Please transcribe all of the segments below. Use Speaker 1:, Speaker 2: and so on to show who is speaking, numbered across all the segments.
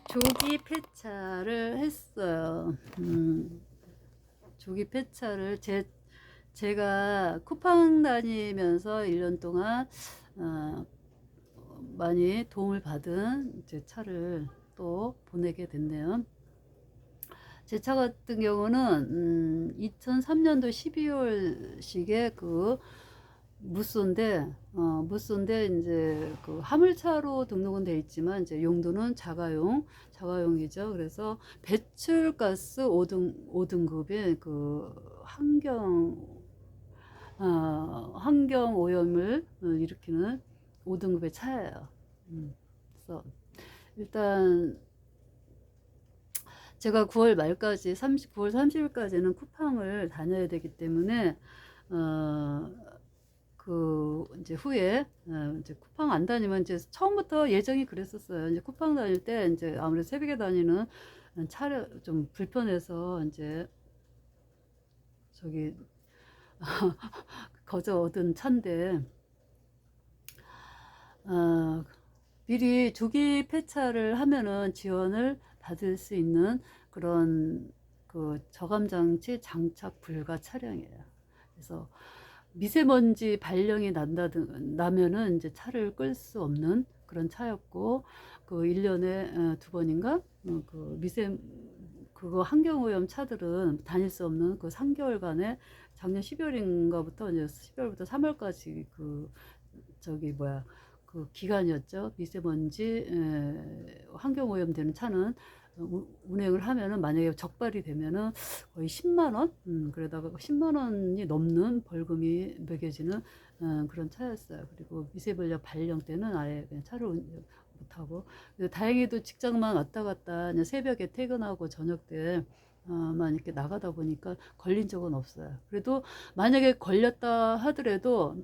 Speaker 1: 조기 폐차를 했어요. 조기 폐차를 제가 쿠팡 다니면서 1년 동안 많이 도움을 받은 제 차를 또 보내게 됐네요. 제 차 같은 경우는 2003년도 12월식의 그 무쏘인데 이제 그 화물차로 등록은 돼 있지만 이제 용도는 자가용이죠. 그래서 배출가스 5등급의 그 환경 오염을 일으키는 5등급의 차예요. 그래서 일단 제가 9월 말까지 9월 30일까지는 쿠팡을 다녀야 되기 때문에 이제 후에 이제 쿠팡 안 다니면 이제 처음부터 예정이 그랬었어요. 이제 쿠팡 다닐 때 이제 아무래도 새벽에 다니는 차를 좀 불편해서 이제 저기 거저 얻은 차인데 미리 조기 폐차를 하면은 지원을 받을 수 있는 그런 그 저감장치 장착 불가 차량이에요. 그래서 미세먼지 발령이 나면은 이제 차를 끌 수 없는 그런 차였고, 그 1년에 2번인가? 그거 환경오염 차들은 다닐 수 없는 그 3개월간의 작년 12월인가부터 이제 12월부터 3월까지 그 기간이었죠. 미세먼지 환경오염 되는 차는 운행을 하면은 만약에 적발이 되면은 거의 10만 원, 그러다가 10만 원이 넘는 벌금이 매겨지는 그런 차였어요. 그리고 미세먼지 발령 때는 아예 그냥 차를 못하고, 다행히도 직장만 왔다 갔다 그냥 새벽에 퇴근하고 저녁 때만 이렇게 나가다 보니까 걸린 적은 없어요. 그래도 만약에 걸렸다 하더라도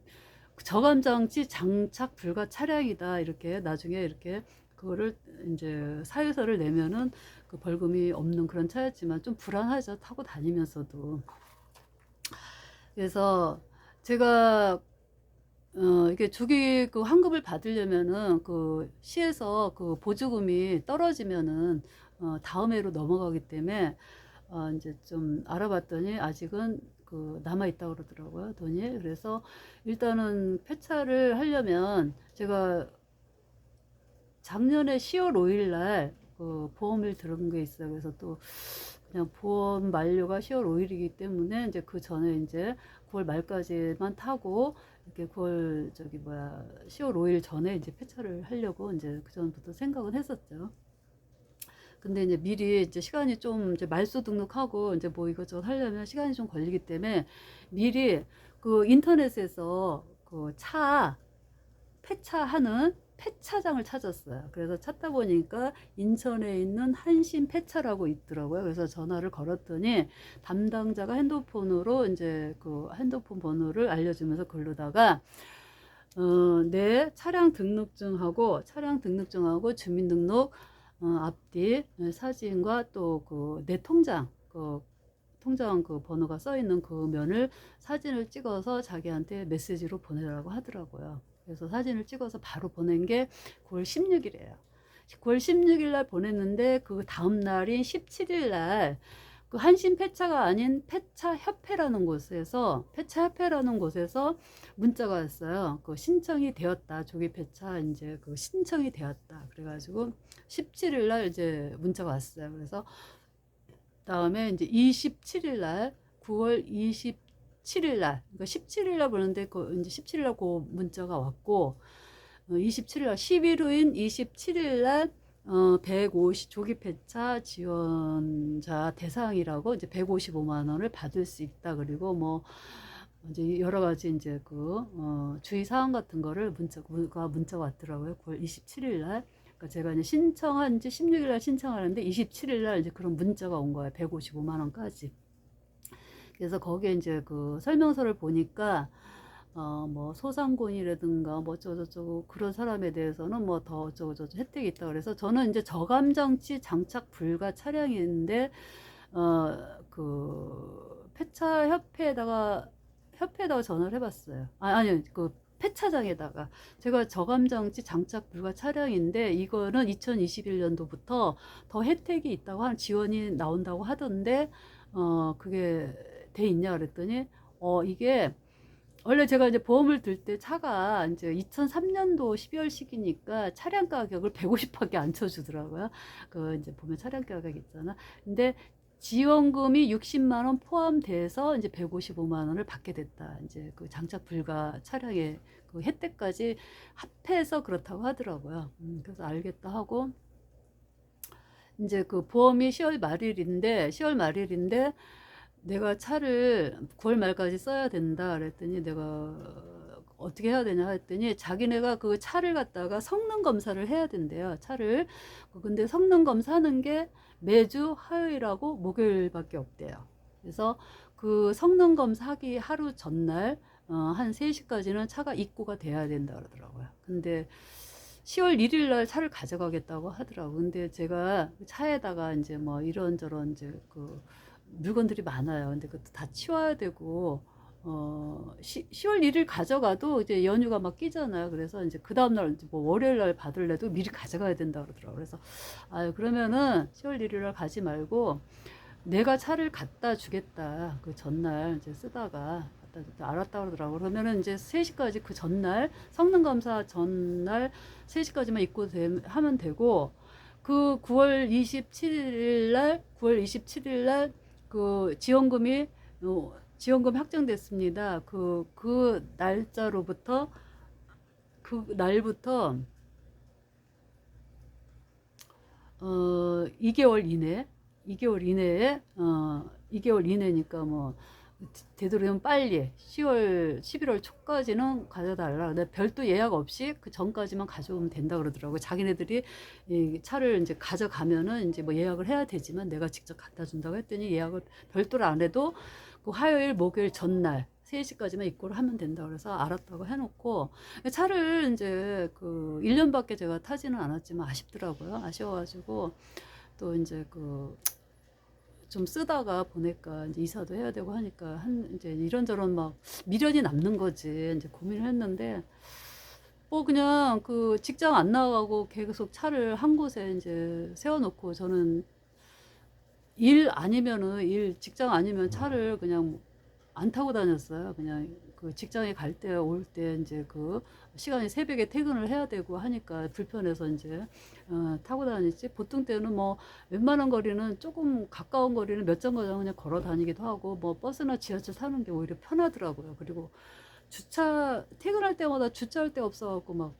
Speaker 1: 저감장치 장착 불가 차량이다 이렇게 나중에 이렇게 그거를 이제 사유서를 내면은 그 벌금이 없는 그런 차였지만 좀 불안하죠, 타고 다니면서도. 그래서 제가 이게 조기 그 환급을 받으려면은 그 시에서 그 보조금이 떨어지면은 다음 해로 넘어가기 때문에 이제 좀 알아봤더니 아직은 그 남아 있다고 그러더라고요, 돈이. 그래서 일단은 폐차를 하려면 제가 작년에 10월 5일 날그 보험을 들은 게 있어요. 그래서 또 그냥 보험 만료가 10월 5일이기 때문에 이제 그 전에 이제 9월 말까지만 타고 이렇게 10월 5일 전에 이제 폐차를 하려고 이제 그 전부터 생각은 했었죠. 근데 이제 미리 이제 시간이 좀 이제 말소 등록하고 이제 뭐 이것저것 하려면 시간이 좀 걸리기 때문에 미리 그 인터넷에서 그 차 폐차하는 폐차장을 찾았어요. 그래서 찾다 보니까 인천에 있는 한신 폐차라고 있더라고요. 그래서 전화를 걸었더니 담당자가 핸드폰으로 이제 그 핸드폰 번호를 알려주면서 그러다가 내 차량 등록증하고 주민등록 앞뒤 사진과 또 그 내 통장 그 번호가 써 있는 그 면을 사진을 찍어서 자기한테 메시지로 보내라고 하더라고요. 그래서 사진을 찍어서 바로 보낸 게 9월 16일이에요. 9월 16일 날 보냈는데 그 다음 날인 17일 날 그 한신 폐차가 아닌 폐차협회라는 곳에서 문자가 왔어요. 그 신청이 되었다. 조기 폐차 이제 그 신청이 되었다. 그래가지고 17일 날 이제 문자가 왔어요. 그래서 다음에 이제 27일 날 9월 27일 날 그러니까 17일 날 보는데 그 이제 17일 날 그 문자가 왔고 27일 날 10일 후인 27일 날 150 조기 폐차 지원자 대상이라고 이제 155만 원을 받을 수 있다. 그리고 뭐 이제 여러 가지 이제 주의 사항 같은 거를 문자가 왔더라고요. 9월 27일 날. 그러니까 제가 이제 신청한 지 16일 날 신청하는데 27일 날 이제 그런 문자가 온 거예요. 155만 원까지. 그래서 거기에 이제 그 설명서를 보니까 뭐 소상공인이라든가 뭐 어쩌고저쩌고 그런 사람에 대해서는 뭐 더 어쩌고저쩌고 혜택이 있다 그래서 저는 이제 저감장치 장착 불가 차량인데 그 폐차 협회에다가 전화를 해봤어요. 아니요, 그 폐차장에다가 제가 저감정지 장착 불가 차량인데 이거는 2021년도부터 더 혜택이 있다고 한 지원이 나온다고 하던데 그게 돼 있냐 그랬더니 이게 원래 제가 이제 보험을 들 때 차가 이제 2003년도 12월식이니까 차량 가격을 150밖에 안 쳐주더라고요. 그 이제 보면 차량 가격 있잖아. 근데 지원금이 60만 원 포함돼서 이제 155만 원을 받게 됐다. 이제 그 장착 불가 차량의 그 혜택까지 합해서 그렇다고 하더라고요. 그래서 알겠다 하고 이제 그 보험이 10월 말일인데 내가 차를 9월 말까지 써야 된다 그랬더니 내가 어떻게 해야 되냐 했더니 자기네가 그 차를 갖다가 성능 검사를 해야 된대요. 차를. 근데 성능 검사하는 게 매주 화요일하고 목요일밖에 없대요. 그래서 그 성능 검사하기 하루 전날 한 3시까지는 차가 입고가 돼야 된다 그러더라고요. 근데 10월 1일 날 차를 가져가겠다고 하더라고요. 근데 제가 차에다가 이제 뭐 이런저런 이제 그 물건들이 많아요. 근데 그것도 다 치워야 되고 10월 1일 가져가도 이제 연휴가 막 끼잖아요. 그래서 이제 그 다음날 뭐 월요일 날 받을래도 미리 가져가야 된다 그러더라고요. 그래서 그러면은 10월 1일 날 가지 말고 내가 차를 갖다 주겠다. 그 전날 이제 쓰다가 갖다 줬다. 알았다 그러더라고요. 그러면은 이제 3시까지 그 전날 성능 검사 전날 3시까지만 입고 하면 되고 그 9월 27일 날 그 지원금이 지원금 확정됐습니다. 그 날짜로부터 그 날부터 2개월 이내에 2개월 이내니까 뭐 되도록이면 빨리 11월 초까지는 가져달라. 근데 별도 예약 없이 그 전까지만 가져오면 된다 그러더라고요. 자기네들이 이 차를 이제 가져가면은 이제 뭐 예약을 해야 되지만 내가 직접 갖다 준다고 했더니 예약을 별도로 안 해도 그 화요일, 목요일 전날 3시까지만 입고를 하면 된다 그래서 알았다고 해놓고 차를 이제 그 1년밖에 제가 타지는 않았지만 아쉽더라고요. 아쉬워가지고 또 이제 좀 쓰다가 보니까 이제 이사도 해야 되고 하니까 이제 이런저런 막 미련이 남는 거지. 이제 고민을 했는데 뭐 그냥 그 직장 안 나가고 계속 차를 한 곳에 이제 세워놓고 저는 직장 아니면 차를 그냥 안 타고 다녔어요. 그냥 그 직장에 갈 때 올 때 이제 그 시간이 새벽에 퇴근을 해야 되고 하니까 불편해서 이제 타고 다녔지. 보통 때는 뭐 웬만한 거리는 조금 가까운 거리는 몇 정거장 그냥 걸어 다니기도 하고 뭐 버스나 지하철 타는 게 오히려 편하더라고요. 그리고 퇴근할 때마다 주차할 데 없어갖고 막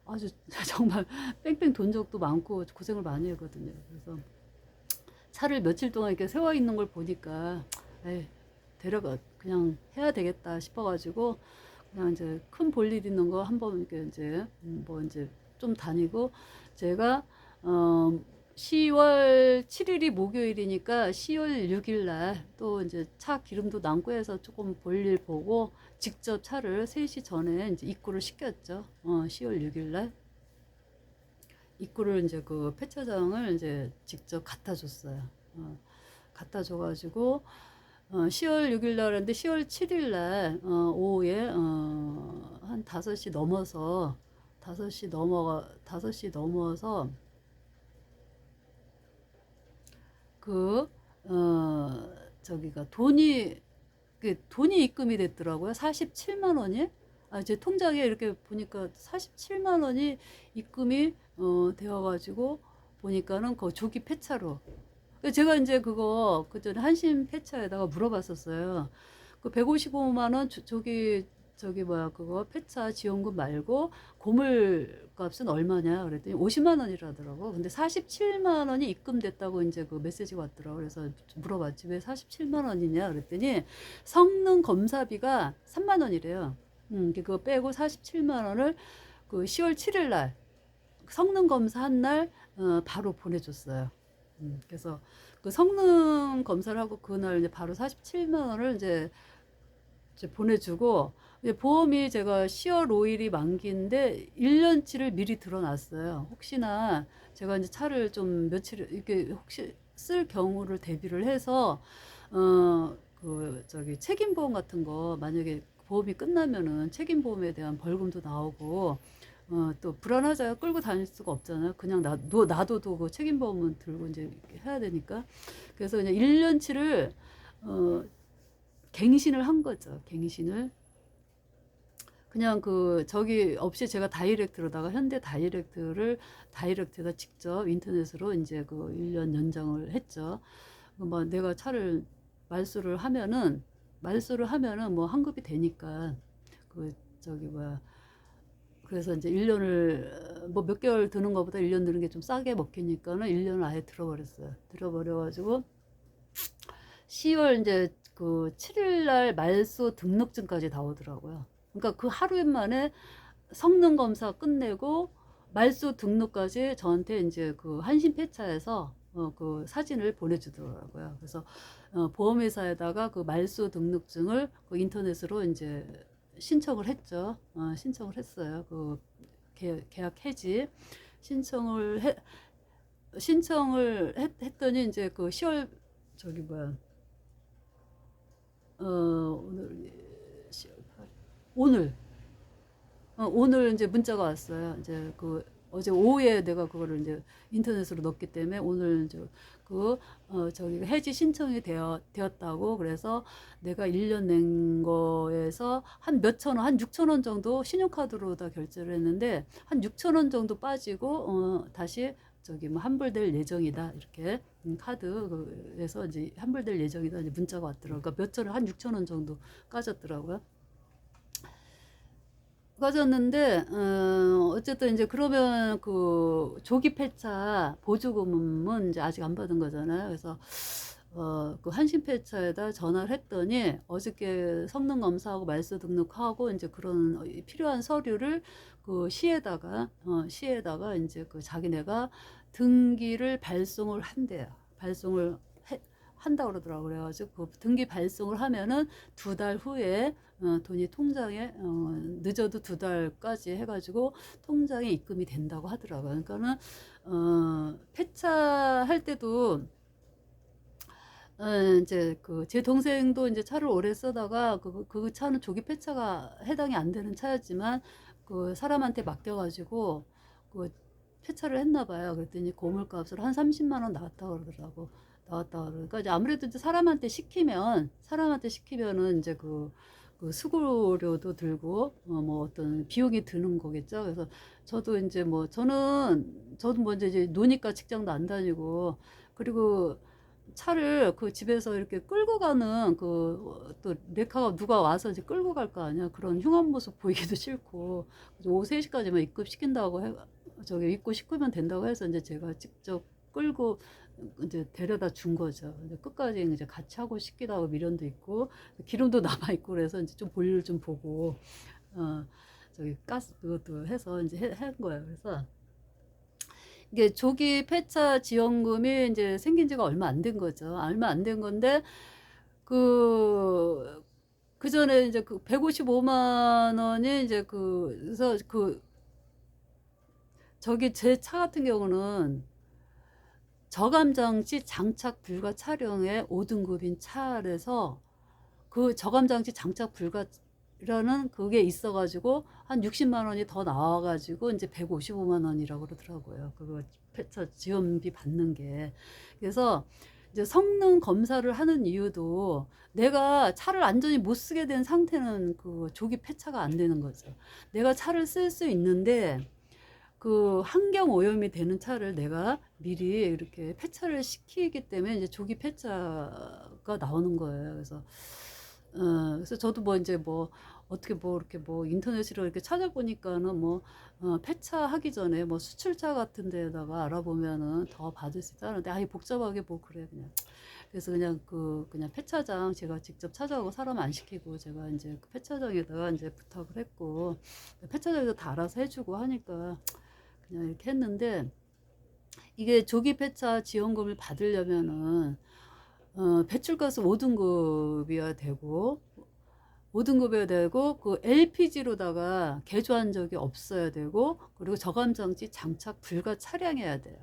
Speaker 1: 아주 정말 뺑뺑 돈 적도 많고 고생을 많이 했거든요. 그래서 차를 며칠 동안 이렇게 세워 있는 걸 보니까 에이, 데려가 그냥 해야 되겠다 싶어가지고 그냥 이제 큰 볼일 있는 거 한번 이렇게 이제 뭐 이제 좀 다니고 제가 10월 7일이 목요일이니까 10월 6일 날 또 이제 차 기름도 남고 해서 조금 볼일 보고 직접 차를 3시 전에 이제 입고를 시켰죠. 10월 6일 날 입구를 이제 그 폐차장을 이제 직접 갖다 줬어요. 갖다 줘가지고 10월 6일 날 했는데 10월 7일 날 오후에 한 5시 넘어서 5시 넘어서 저기가 돈이 입금이 됐더라고요. 47만 원이. 제 통장에 이렇게 보니까 47만 원이 입금이 되어가지고 보니까는 그 조기 폐차로. 제가 이제 그 전에 한신 폐차에다가 물어봤었어요. 그 155만 원 저기 뭐야 그거 폐차 지원금 말고 고물 값은 얼마냐 그랬더니 50만 원이라더라고. 근데 47만 원이 입금됐다고 이제 그 메시지가 왔더라고. 그래서 물어봤지 왜 47만 원이냐 그랬더니 성능 검사비가 3만 원이래요. 그거 빼고 47만 원을 그 10월 7일 날 성능 검사한 날 바로 보내줬어요. 그래서 그 성능 검사를 하고 그날 이제 바로 47만 원을 이제 보내주고 보험이 제가 10월 5일이 만기인데 1년치를 미리 들어놨어요. 혹시나 제가 이제 차를 좀 며칠 이렇게 혹시 쓸 경우를 대비를 해서 책임보험 같은 거 만약에 보험이 끝나면은 책임보험에 대한 벌금도 나오고 또 불안하잖아요. 끌고 다닐 수가 없잖아요. 그냥 놔둬도 그 책임보험은 들고 이제 해야 되니까. 그래서 그냥 1년치를 갱신을 한 거죠. 갱신을. 그냥 저기 없이 제가 다이렉트로다가 현대 다이렉트에다 직접 인터넷으로 이제 1년 연장을 했죠. 뭐 내가 차를 말소를 하면은 뭐 환급이 되니까 저기 뭐야. 그래서 이제 1년을 뭐 몇 개월 드는 것보다 1년 드는 게 좀 싸게 먹히니까는 1년을 아예 들어버렸어요. 들어버려가지고 10월 이제 7일 날 말소 등록증까지 나오더라고요. 그러니까 그 하루 만에 성능 검사 끝내고 말소 등록까지 저한테 이제 한신폐차에서 그 사진을 보내주더라고요. 그래서 보험회사에다가 그 말소 등록증을 인터넷으로 이제 신청을 했죠. 신청을 했어요. 계약 해지 신청을 했더니 이제 10월 저기 뭐야 오늘 10월 8일 오늘 이제 문자가 왔어요. 이제 어제 오후에 내가 그거를 이제 인터넷으로 넣었기 때문에 오늘 이제 저기 해지 신청이 되었다고. 그래서 내가 1년 낸 거에서 한 몇천 원, 한 6천 원 정도 신용카드로 다 결제를 했는데 한 6천 원 정도 빠지고 다시 저기 뭐 환불될 예정이다 이렇게 카드에서 이제 환불될 예정이다 이제 문자가 왔더라고요. 그러니까 몇천 원, 한 6천 원 정도 까졌더라고요. 가졌는데 어쨌든 이제 그러면 조기 폐차 보조금은 이제 아직 안 받은 거잖아요. 그래서 한신 폐차에다 전화를 했더니 어저께 성능 검사하고 말소 등록하고 이제 그런 필요한 서류를 시에다가 이제 자기네가 등기를 발송을 한대요. 발송을 한다고 그러더라고요. 그래가지고 등기 발송을 하면은 2달 후에 돈이 통장에 늦어도 2달까지 해가지고 통장에 입금이 된다고 하더라고요. 그러니까는 폐차할 때도 이제 제 동생도 이제 차를 오래 쓰다가 그 차는 조기 폐차가 해당이 안 되는 차였지만 사람한테 맡겨가지고 폐차를 했나 봐요. 그랬더니 고물값으로 한 30만 원 나왔다고 그러더라고. 그러니까 이제 아무래도 이제 사람한테 시키면은 이제 수고료도 들고 뭐 어떤 비용이 드는 거겠죠. 그래서 저도 이제 저도 뭐 이제 노니까 직장도 안 다니고 그리고 차를 집에서 이렇게 끌고 가는 또 레카가 누가 와서 이제 끌고 갈 거 아니야. 그런 흉한 모습 보이기도 싫고 오후 3시까지만 입고 시키면 된다고 해서 이제 제가 직접 끌고 이제 데려다 준 거죠. 이제 끝까지 이제 같이 하고 싶기도 하고 미련도 있고 기름도 남아 있고 그래서 이제 좀 볼일 좀 보고 저기 가스 그것도 해서 이제 한 거예요. 그래서 이게 조기 폐차 지원금이 이제 생긴 지가 얼마 안 된 거죠. 얼마 안 된 건데 그 전에 이제 155만 원이 이제 그래서 저기 제 차 같은 경우는 저감장치 장착 불가 차량의 5등급인 차라서 저감장치 장착 불가라는 그게 있어가지고 한 60만 원이 더 나와가지고 이제 155만 원이라고 그러더라고요. 그거 폐차 지원비 받는 게. 그래서 이제 성능 검사를 하는 이유도 내가 차를 안전히 못 쓰게 된 상태는 조기 폐차가 안 되는 거죠. 내가 차를 쓸 수 있는데 환경 오염이 되는 차를 내가 미리 이렇게 폐차를 시키기 때문에 이제 조기 폐차가 나오는 거예요. 그래서 저도 이제 어떻게 이렇게 인터넷으로 이렇게 찾아보니까는 폐차하기 전에 수출차 같은 데다가 알아보면은 더 받을 수 있다는데 아예 복잡하게 그래 그냥. 그래서 그냥 폐차장 제가 직접 찾아가고 사람 안 시키고 제가 이제 폐차장에다가 이제 부탁을 했고 폐차장에서 다 알아서 해주고 하니까 그냥 이렇게 했는데 이게 조기 폐차 지원금을 받으려면은 배출가스 5등급이어야 되고 LPG로다가 개조한 적이 없어야 되고 그리고 저감장치 장착 불가 차량이어야 돼요.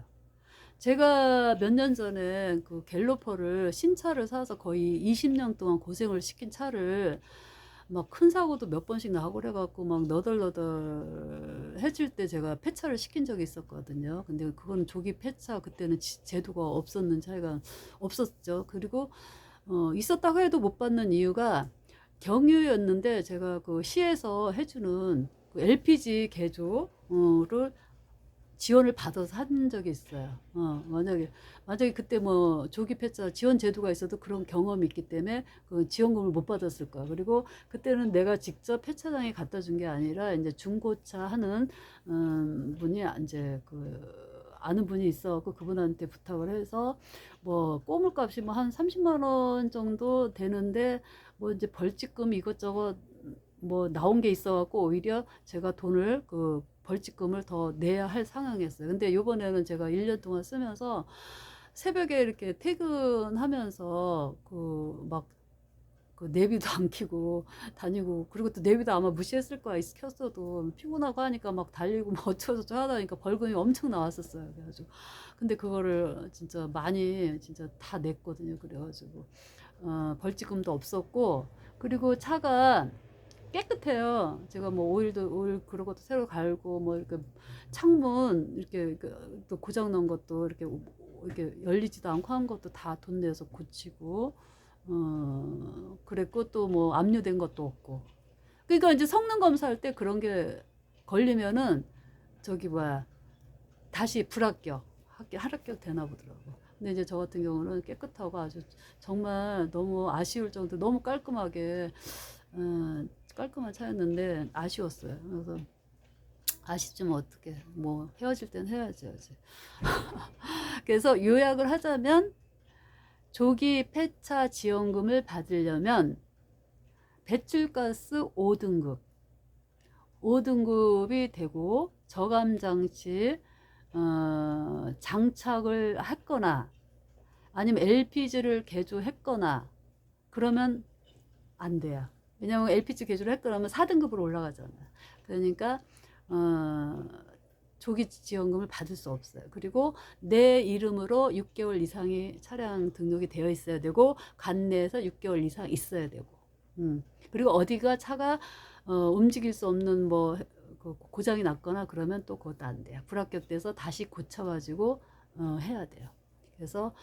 Speaker 1: 제가 몇 년 전에 갤로퍼를 신차를 사서 거의 20년 동안 고생을 시킨 차를 막 큰 사고도 몇 번씩 나고 그래갖고 막 너덜너덜해질 때 제가 폐차를 시킨 적이 있었거든요. 근데 그건 조기 폐차 그때는 제도가 없었는 차이가 없었죠. 그리고 있었다고 해도 못 받는 이유가 경유였는데 제가 그 시에서 해주는 그 LPG 개조를 지원을 받아서 한 적이 있어요. 만약에 그때 뭐 조기 폐차 지원 제도가 있어도 그런 경험이 있기 때문에 그 지원금을 못 받았을 거야. 그리고 그때는 내가 직접 폐차장에 갖다 준 게 아니라 이제 중고차 하는 분이 이제 그 아는 분이 있어갖고 그분한테 부탁을 해서 뭐 꼬물값이 뭐 한 30만 원 정도 되는데 뭐 이제 벌칙금 이것저것 뭐 나온 게 있어갖고 오히려 제가 돈을 그 벌칙금을 더 내야 할 상황이었어요. 근데 요번에는 제가 1년 동안 쓰면서 새벽에 이렇게 퇴근하면서 그 막 그 내비도 안 켜고 다니고 그리고 또 내비도 아마 무시했을 거야. 켰어도 피곤하고 하니까 막 달리고 막 어쩌고저쩌고 하다 보니까 벌금이 엄청 나왔었어요. 그래가지고 근데 그거를 진짜 많이 진짜 다 냈거든요. 그래가지고 벌칙금도 없었고 그리고 차가 깨끗해요. 제가 뭐 오일 그런 것도 새로 갈고 뭐 이렇게 창문 이렇게 또 고장 난 것도 이렇게 열리지도 않고 한 것도 다 돈 내서 고치고 그랬고 또 뭐 압류된 것도 없고. 그러니까 이제 성능 검사할 때 그런 게 걸리면은 저기 뭐야 다시 불합격 합격 되나 보더라고. 근데 이제 저 같은 경우는 깨끗하고 아주 정말 너무 아쉬울 정도 너무 깔끔하게 깔끔한 차였는데 아쉬웠어요. 그래서 아쉽지만 어떻게 뭐 헤어질 땐 헤어져야지. 그래서 요약을 하자면 조기 폐차 지원금을 받으려면 배출가스 5등급이 되고 저감장치 장착을 했거나 아니면 LPG를 개조했거나 그러면 안 돼요. 왜냐면 LPG 개조를 했거나 4등급으로 올라가잖아요. 그러니까 조기 지원금을 받을 수 없어요. 그리고 내 이름으로 6개월 이상이 차량 등록이 되어 있어야 되고 관내에서 6개월 이상 있어야 되고 그리고 어디가 차가 움직일 수 없는 뭐 고장이 났거나 그러면 또 그것도 안 돼요. 불합격돼서 다시 고쳐가지고 해야 돼요. 그래서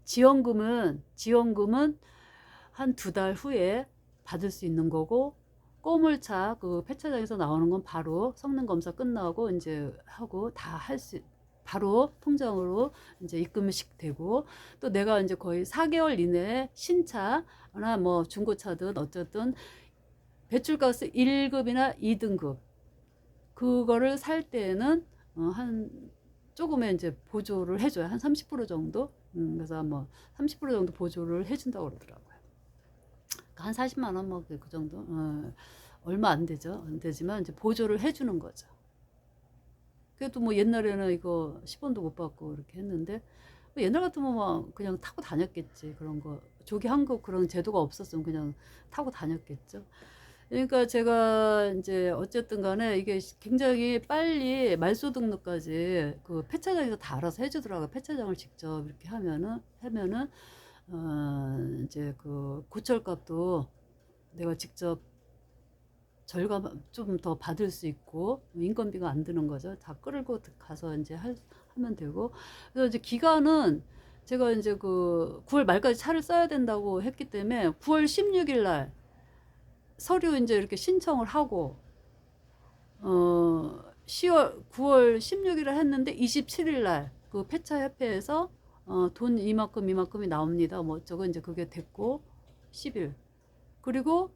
Speaker 1: 지원금은 한 2달 후에 받을 수 있는 거고 꼬물차 그 폐차장에서 나오는 건 바로 성능 검사 끝나고 이제 하고 다 바로 통장으로 이제 입금식 되고 또 내가 이제 거의 4개월 이내에 신차나 뭐 중고차든 어쨌든 배출가스 1급이나 2등급 그거를 살 때는 한 조금의 이제 보조를 해줘요. 한 30% 정도. 그래서 뭐 30% 정도 보조를 해준다고 그러더라고요. 한 40만 원 뭐 그 정도. 얼마 안 되죠. 안 되지만 이제 보조를 해주는 거죠. 그래도 뭐 옛날에는 이거 10원도 못 받고 이렇게 했는데 뭐 옛날 같으면 뭐 그냥 타고 다녔겠지. 그런 거 조기 환급 그런 제도가 없었으면 그냥 타고 다녔겠죠. 그러니까 제가 이제 어쨌든 간에 이게 굉장히 빨리 말소 등록까지 그 폐차장에서 다 알아서 해주더라고요. 폐차장을 직접 이렇게 하면은 이제 그 고철값도 내가 직접 절감 좀 더 받을 수 있고 인건비가 안 드는 거죠. 다 끌고 가서 이제 하면 되고 그래서 이제 기간은 제가 이제 그 9월 말까지 차를 써야 된다고 했기 때문에 9월 16일 날 서류 이제 이렇게 신청을 하고 9월 16일에 했는데 27일 날 그 폐차협회에서 돈 이만큼이 나옵니다. 뭐 저거 이제 그게 됐고 10일 그리고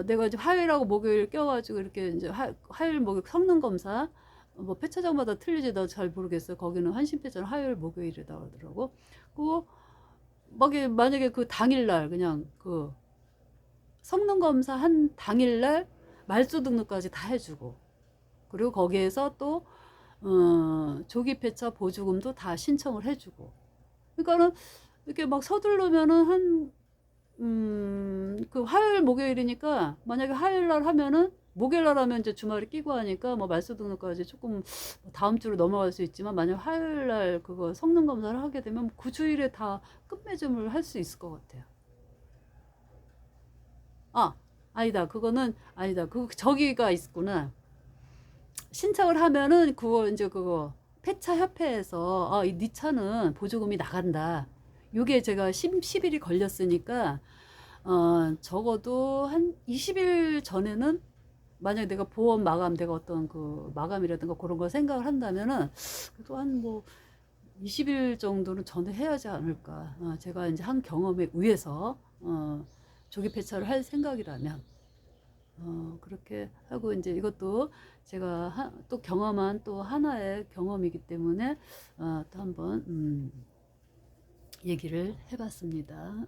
Speaker 1: 내가 이제 화요일하고 목요일 껴가지고 이렇게 이제 화요일 목요일 성능 검사 뭐 폐차장마다 틀리지 나 잘 모르겠어요. 거기는 한신폐차는 화요일 목요일이다 그러더라고. 그리고 만약에 그 당일날 그냥 그 성능 검사 한 당일날 말소 등록까지 다 해주고 그리고 거기에서 또 조기 폐차 보조금도 다 신청을 해주고 그러니까는 이렇게 막 서두르면은 그 화요일 목요일이니까 만약에 화요일 날 하면은 목요일 날 하면 이제 주말에 끼고 하니까 뭐 말소 등록까지 조금 다음 주로 넘어갈 수 있지만 만약 화요일 날 그거 성능 검사를 하게 되면 그 주일에 다 끝맺음을 할 수 있을 것 같아요. 아니다. 그거는 아니다. 저기가 있구나. 신청을 하면은 그거 이제 그거 폐차 협회에서 네 차는 보조금이 나간다. 요게 제가 10일이 걸렸으니까 적어도 한 20일 전에는 만약에 내가 보험 마감, 내가 어떤 그 마감이라든가 그런 걸 생각을 한다면은 그래도 한 뭐 20일 정도는 전에 해야지 않을까. 제가 이제 한 경험에 의해서 조기 폐차를 할 생각이라면 그렇게 하고 이제 이것도 제가 또 경험한 또 하나의 경험이기 때문에 또 한번 얘기를 해봤습니다.